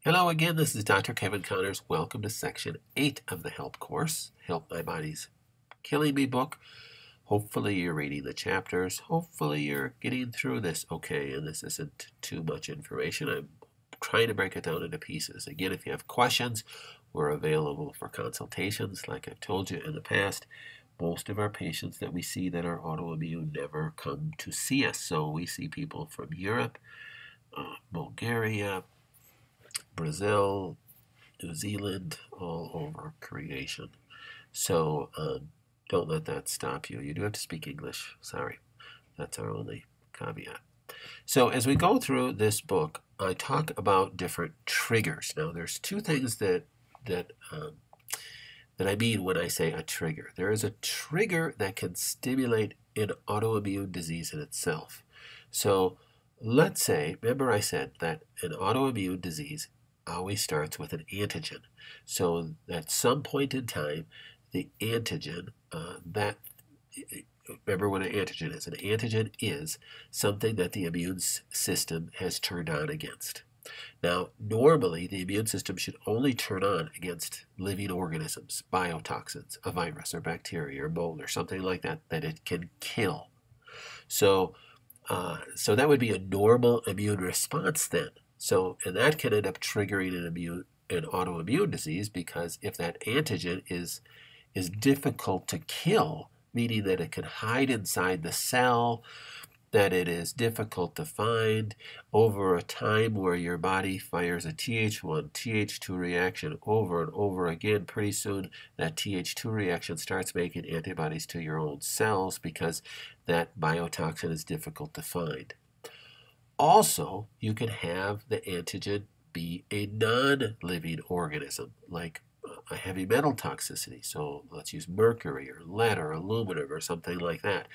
Hello again, this is Dr. Kevin Connors. Welcome to Section 8 of the Help course, Help My Body's Killing Me book. Hopefully you're reading the chapters. Hopefully you're getting through this okay, and this isn't too much information. I'm trying to break it down into pieces. Again, if you have questions, we're available for consultations. Like I've told you in the past, most of our patients that we see that are autoimmune never come to see us. So we see people from Europe, Bulgaria, Brazil, New Zealand, all over creation. So don't let that stop you. You do have to speak English. Sorry. That's our only caveat. So as we go through this book, I talk about different triggers. Now, there's two things that I mean when I say a trigger. There is a trigger that can stimulate an autoimmune disease in itself. So let's say, remember I said that an autoimmune disease always starts with an antigen. So at some point in time, the antigen, remember what an antigen is. An antigen is something that the immune system has turned on against. Now, normally, the immune system should only turn on against living organisms, biotoxins, a virus or bacteria or mold or something like that, that it can kill. So that would be a normal immune response then. So, and that can end up triggering an autoimmune disease, because if that antigen is difficult to kill, meaning that it can hide inside the cell, that it is difficult to find over a time where your body fires a Th1, Th2 reaction over and over again, pretty soon that Th2 reaction starts making antibodies to your own cells because that biotoxin is difficult to find. Also, you can have the antigen be a non-living organism, like a heavy metal toxicity. So let's use mercury or lead or aluminum or something like that.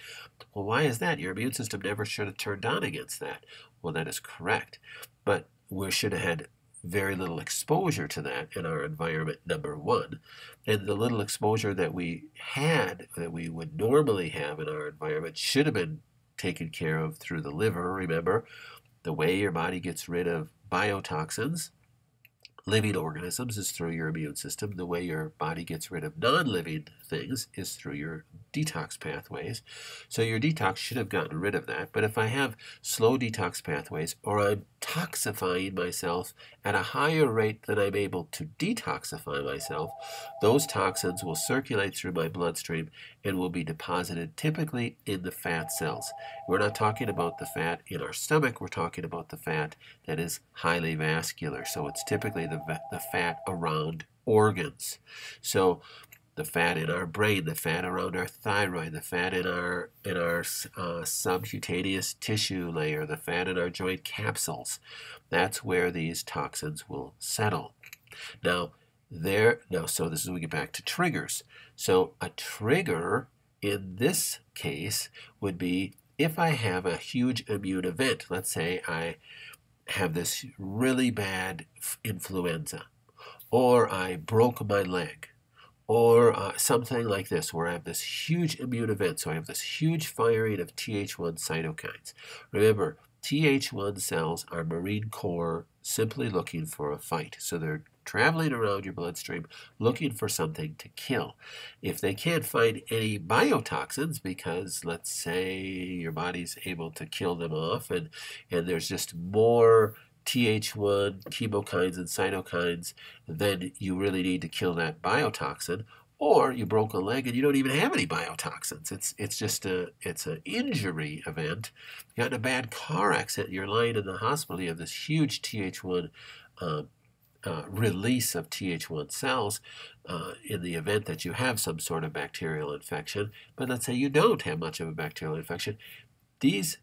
Well, why is that? Your immune system never should have turned on against that. Well, that is correct. But we should have had very little exposure to that in our environment, number one. And the little exposure that we had, that we would normally have in our environment, should have been taken care of through the liver. Remember, the way your body gets rid of biotoxins, living organisms, is through your immune system. The way your body gets rid of non-living things is through your detox pathways. So your detox should have gotten rid of that. But if I have slow detox pathways, or I'm toxifying myself at a higher rate than I'm able to detoxify myself, those toxins will circulate through my bloodstream and will be deposited typically in the fat cells. We're not talking about the fat in our stomach. We're talking about the fat that is highly vascular. So it's typically the fat around organs. So the fat in our brain, the fat around our thyroid, the fat in our subcutaneous tissue layer, the fat in our joint capsules. That's where these toxins will settle. So this is when we get back to triggers. So a trigger in this case would be if I have a huge immune event. Let's say I have this really bad influenza, or I broke my leg, or something like this, where I have this huge immune event. So I have this huge firing of Th1 cytokines. Remember, Th1 cells are Marine Corps simply looking for a fight. So they're traveling around your bloodstream looking for something to kill. If they can't find any biotoxins, because let's say your body's able to kill them off, and there's just more Th1 chemokines and cytokines, then you really need to kill that biotoxin. Or you broke a leg and you don't even have any biotoxins. It's just an injury event. You got in a bad car accident. You're lying in the hospital. You have this huge Th1 release of Th1 cells in the event that you have some sort of bacterial infection. But let's say you don't have much of a bacterial infection. These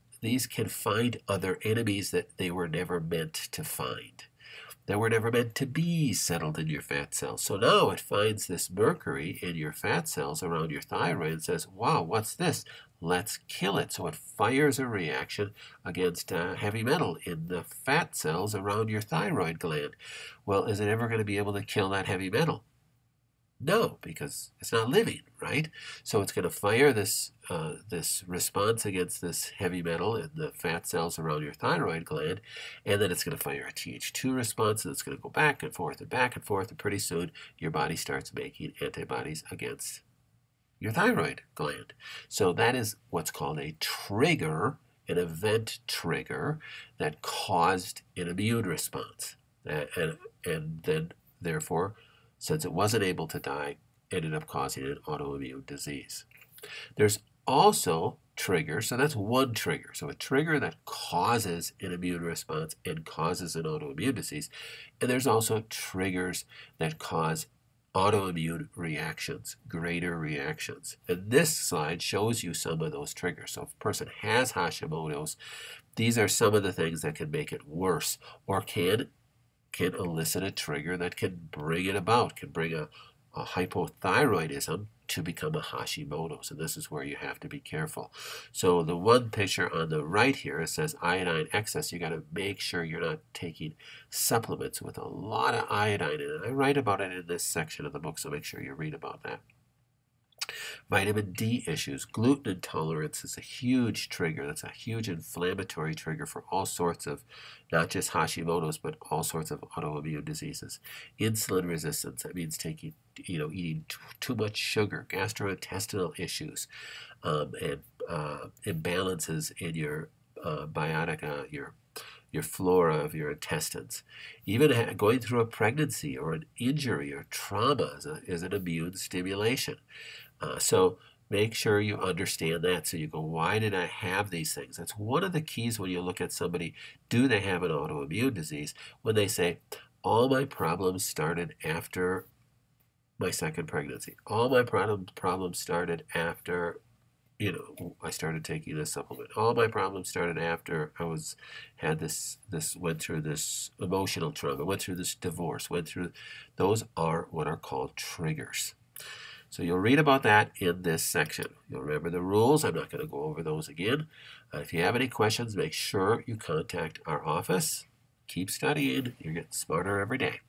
can find other enemies that they were never meant to find, that were never meant to be settled in your fat cells. So now it finds this mercury in your fat cells around your thyroid and says, wow, what's this? Let's kill it. So it fires a reaction against heavy metal in the fat cells around your thyroid gland. Well, is it ever going to be able to kill that heavy metal? No, because it's not living, right? So it's going to fire this response against this heavy metal in the fat cells around your thyroid gland, and then it's going to fire a Th2 response, and it's going to go back and forth and back and forth, and pretty soon your body starts making antibodies against your thyroid gland. So that is what's called a trigger, an event trigger that caused an immune response, and then therefore, since it wasn't able to die, ended up causing an autoimmune disease. There's also triggers, so that's one trigger. So a trigger that causes an immune response and causes an autoimmune disease. And there's also triggers that cause autoimmune reactions, greater reactions. And this slide shows you some of those triggers. So if a person has Hashimoto's, these are some of the things that can make it worse or can elicit a trigger that can bring it about, can bring a hypothyroidism to become a Hashimoto's, and this is where you have to be careful. So the one picture on the right here, it says iodine excess. You got to make sure you're not taking supplements with a lot of iodine in it. I write about it in this section of the book, so make sure you read about that. Vitamin D issues. Gluten intolerance is a huge trigger. That's a huge inflammatory trigger for all sorts of, not just Hashimoto's, but all sorts of autoimmune diseases. Insulin resistance, that means taking, eating too much sugar. Gastrointestinal issues, and imbalances in your biotica, your flora of your intestines. Even going through a pregnancy or an injury or trauma is an immune stimulation. So make sure you understand that. So you go, why did I have these things? That's one of the keys when you look at somebody, do they have an autoimmune disease? When they say, all my problems started after my second pregnancy. All my problems started after, I started taking this supplement. All my problems started after I went through this emotional trauma, went through this divorce, those are what are called triggers. So you'll read about that in this section. You'll remember the rules. I'm not going to go over those again. If you have any questions, make sure you contact our office. Keep studying. You're getting smarter every day.